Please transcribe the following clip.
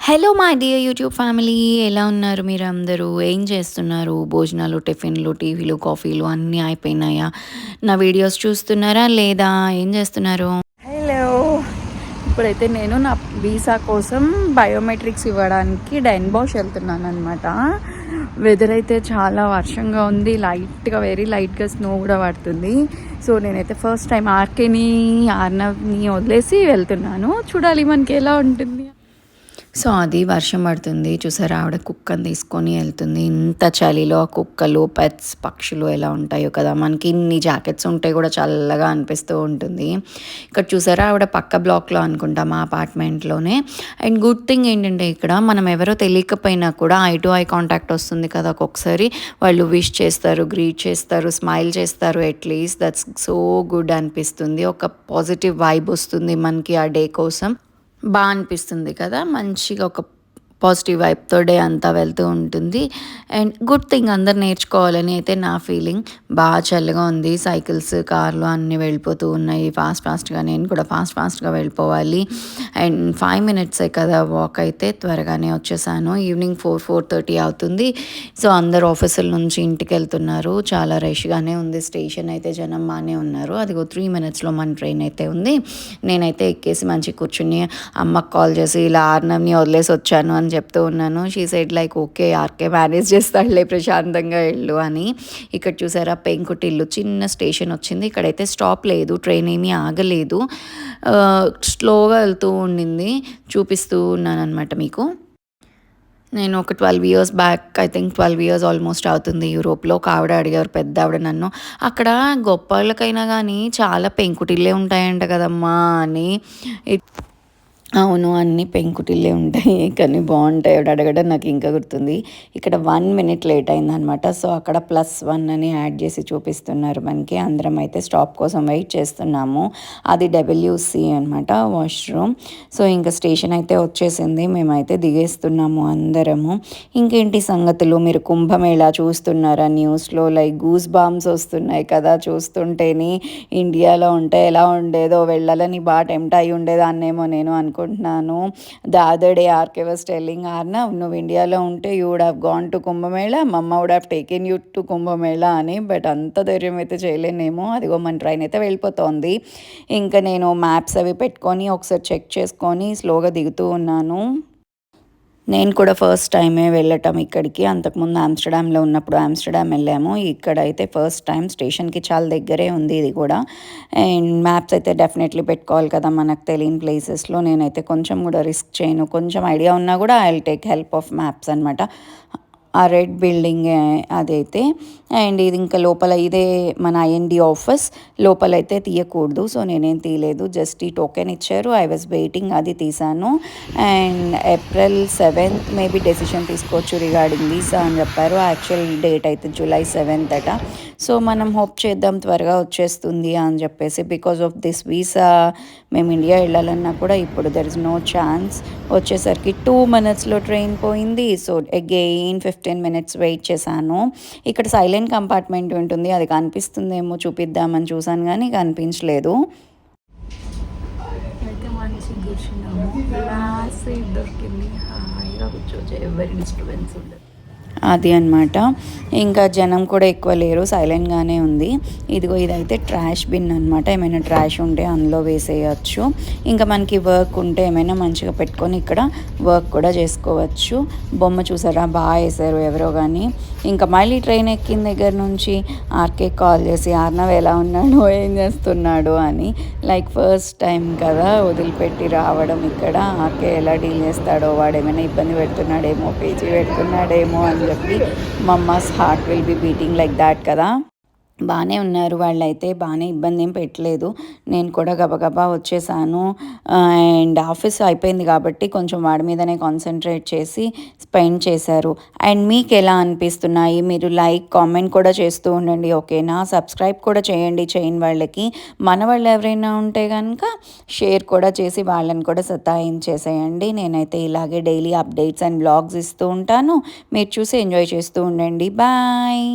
Hello my dear YouTube family, ఎలా ఉన్నారు మీరందరూ? ఏం చేస్తున్నారు? భోజనాలు, టిఫిన్‌లు, టీవీలు, కాఫీలు అన్నీ అయిపోయినాయా? నా వీడియోస్ చూస్తున్నారా లేదా? ఏం చేస్తున్నారు? హలో. ఇప్పుడైతే నేను నా వీసా కోసం బయోమెట్రిక్స్ ఇవ్వడానికి డెన్బాష్ వెళ్తున్నాను అనమాట. వెదర్ అయితే చాలా వర్షంగా ఉంది, లైట్గా వెరీ లైట్గా స్నో కూడా పడుతుంది. సో నేనైతే ఫస్ట్ టైం ఆర్కేని ఆర్నవ్ని వదిలేసి వెళ్తున్నాను. చూడాలి మనకి ఎలా ఉంటుంది. సో అది వర్షం పడుతుంది చూసారా, ఆవిడ కుక్కని తీసుకొని వెళ్తుంది. ఇంత చలిలో ఆ కుక్కలు, పెట్స్, పక్షులు ఎలా ఉంటాయో కదా. మనకి ఇన్ని జాకెట్స్ ఉంటే కూడా చల్లగా అనిపిస్తూ ఉంటుంది. ఇక్కడ చూసారా, ఆవిడ పక్క బ్లాక్లో అనుకుంటా మా అపార్ట్మెంట్లోనే. అండ్ గుడ్ థింగ్ ఏంటంటే ఇక్కడ మనం ఎవరో తెలియకపోయినా కూడా ఐ టు ఐ కాంటాక్ట్ వస్తుంది కదా. ఒక్కొక్కసారి వాళ్ళు విష్ చేస్తారు, గ్రీట్ చేస్తారు, స్మైల్ చేస్తారు. అట్లీస్ట్ దట్స్ సో గుడ్ అనిపిస్తుంది. ఒక పాజిటివ్ వైబ్ వస్తుంది మనకి ఆ డే కోసం. అనిపిస్తుంది కదా. మంచిగా ఒక పాజిటివ్ వైబ్తో డే అంతా వెళ్తూ ఉంటుంది. అండ్ గుడ్ థింగ్, అందరు నేర్చుకోవాలని అయితే నా ఫీలింగ్. బాగా చల్లగా ఉంది, సైకిల్స్, కార్లు అన్నీ వెళ్ళిపోతూ ఉన్నాయి ఫాస్ట్గా. నేను కూడా ఫాస్ట్గా వెళ్ళిపోవాలి. అండ్ 5 మినిట్సే కదా వాక్, అయితే త్వరగానే వచ్చేసాను. ఈవినింగ్ 4:30 అవుతుంది. సో అందరు ఆఫీసుల నుంచి ఇంటికి వెళ్తున్నారు. చాలా రష్గానే ఉంది స్టేషన్ అయితే, జనం బాగానే ఉన్నారు. అదిగో 3 మినిట్స్లో మన ట్రైన్ అయితే ఉంది. నేనైతే ఎక్కేసి మంచి కూర్చుని అమ్మకు కాల్ చేసి ఇలా ఆర్నవ్ని వదిలేసి వచ్చాను అని చెప్తూ ఉన్నాను. She said like okay, RK manage చేస్తాడులే, ప్రశాంతంగా వెళ్ళు అని. ఇక్కడ చూసారా, పెంకుటిల్లు చిన్న స్టేషన్ వచ్చింది. ఇక్కడైతే స్టాప్ లేదు, ట్రైన్ ఏమీ ఆగలేదు, స్లోగా వెళ్తూ ఉండింది. చూపిస్తూ ఉన్నాను అనమాట మీకు. నేను ఒక 12 years back, I think 12 years almost అవుతుంది, యూరోప్లో. ఒక ఆవిడ అడిగారు, పెద్ద ఆవిడ నన్ను, అక్కడ గొప్ప వాళ్ళకైనా కానీ చాలా పెంకుటిల్లే ఉంటాయంట కదమ్మా అని. అవును, అన్నీ పెంకుటిల్లే ఉంటాయి కానీ బాగుంటాయి. అడగడం నాకు ఇంకా గుర్తుంది. ఇక్కడ 1 మినిట్ లేట్ అయిందనమాట. సో అక్కడ +1 అని యాడ్ చేసి చూపిస్తున్నారు మనకి. అందరం అయితే స్టాప్ కోసం వెయిట్ చేస్తున్నాము. అది WC అనమాట, వాష్రూమ్. సో ఇంకా స్టేషన్ అయితే వచ్చేసింది, మేమైతే దిగేస్తున్నాము అందరము. ఇంకేంటి సంగతులు? మీరు కుంభమేళా చూస్తున్నారా న్యూస్లో? లైక్ గూస్ బాంబ్స్ వస్తున్నాయి కదా చూస్తుంటేనే. ఇండియాలో ఉంటే ఎలా ఉండేదో, వెళ్ళాలని బాగా టెంప్ట్ అయి ఉండేదాన్నేమో నేను అనుకుంటున్నాను. The other day RK was telling, Arnav, నువ్వు ఇండియాలో ఉంటే you would have gone to Kumbh Mela, mama would have taken you to Kumbh Mela అని. బట్ అంత ధైర్యం అయితే చేయలేనేమో. అదిగో మన ట్రైన్ అయితే వెళ్ళిపోతుంది. ఇంకా నేను మ్యాప్స్ అవి పెట్టుకొని ఒకసారి చెక్ చేసుకొని స్లోగా దిగుతూ ఉన్నాను. నేను కూడా ఫస్ట్ టైమే వెళ్ళటం ఇక్కడికి. అంతకుముందు ఆమ్స్టర్డామ్లో ఉన్నప్పుడు ఆమ్స్టర్డామ్ వెళ్ళాము. ఇక్కడైతే ఫస్ట్ టైం. స్టేషన్కి చాలా దగ్గరే ఉంది ఇది కూడా. అండ్ మ్యాప్స్ అయితే డెఫినెట్లీ పెట్టుకోవాలి కదా మనకు తెలియని ప్లేసెస్లో. నేనైతే కొంచెం కూడా రిస్క్ చేయను. కొంచెం ఐడియా ఉన్నా కూడా I will take help of maps అనమాట. ఆ రెడ్ బిల్డింగ్ అదైతే. అండ్ ఇది ఇంకా లోపల ఇదే మన IND ఆఫీస్. లోపలైతే తీయకూడదు, సో నేనేం తీయలేదు. జస్ట్ ఈ టోకెన్ ఇచ్చారు, ఐ వాజ్ వెయిటింగ్, అది తీసాను. And April 7th maybe decision తీసుకోవచ్చు రిగార్డింగ్ వీసా అని చెప్పారు. యాక్చువల్ డేట్ అయితే July 7th అట. సో మనం హోప్ చేద్దాం త్వరగా వచ్చేస్తుంది అని చెప్పేసి. బికాజ్ ఆఫ్ దిస్ వీసా మేము ఇండియా వెళ్ళాలన్నా కూడా ఇప్పుడు దెర్ ఇస్ నో ఛాన్స్. వచ్చేసరికి 2 మినిట్స్లో ట్రైన్ పోయింది. సో అగైన్ 15 మినిట్స్ వెయిట్ చేశాను. ఇక్కడ సైలెంట్ కంపార్ట్మెంట్ ఉంటుంది, అది కనిపిస్తుందేమో చూపిద్దామని చూసాను కానీ కనిపించలేదు. అయితే మంచి కూర్చున్నాము, దొరికింది, హాయిగా కూర్చోవచ్చు, ఎవరి డిస్టర్బెన్స్ ఉండదు. అది అనమాట. ఇంకా జనం కూడా ఎక్కువ లేరు, సైలెంట్గానే ఉంది. ఇదిగో ఇదైతే ట్రాష్ బిన్ అనమాట. ఏమైనా ట్రాష్ ఉంటే అందులో వేసేయచ్చు. ఇంకా మనకి వర్క్ ఉంటే ఏమైనా మంచిగా పెట్టుకొని ఇక్కడ వర్క్ కూడా చేసుకోవచ్చు. బొమ్మ చూసారా, బాగా వేసారు ఎవరో కానీ. ఇంకా మళ్ళీ ట్రైన్ ఎక్కిన దగ్గర నుంచి ఆర్కే కాల్ చేసి, ఆర్నవ్ ఎలా ఉన్నాడు, ఏం చేస్తున్నాడు అని. లైక్ ఫస్ట్ టైం కదా వదిలిపెట్టి రావడం ఇక్కడ. ఆర్కే ఎలా డీల్ చేస్తాడో, వాడు ఏమైనా ఇబ్బంది పెడుతున్నాడేమో, పేచీ పెడుతున్నాడేమో అని చెప్పి mama's heart will be beating like that కదా. బాగానే ఉన్నారు వాళ్ళైతే, బాగానే ఇబ్బంది ఏం పెట్టలేదు. నేను కూడా గబగబా వచ్చేసాను. అండ్ ఆఫీస్ అయిపోయింది కాబట్టి కొంచెం వాడి మీదనే కాన్సన్ట్రేట్ చేసి స్పెండ్ చేశారు. అండ్ మీకు ఎలా అనిపిస్తున్నాయి? మీరు లైక్, కామెంట్ కూడా చేస్తూ ఉండండి, ఓకేనా? సబ్స్క్రైబ్ కూడా చేయండి చేయని వాళ్ళకి. మన వాళ్ళు ఎవరైనా ఉంటే కనుక షేర్ కూడా చేసి వాళ్ళని కూడా సతాయించేసేయండి. నేనైతే ఇలాగే డైలీ అప్డేట్స్ అండ్ బ్లాగ్స్ ఇస్తూ ఉంటాను. మీరు చూసి ఎంజాయ్ చేస్తూ ఉండండి. బాయ్.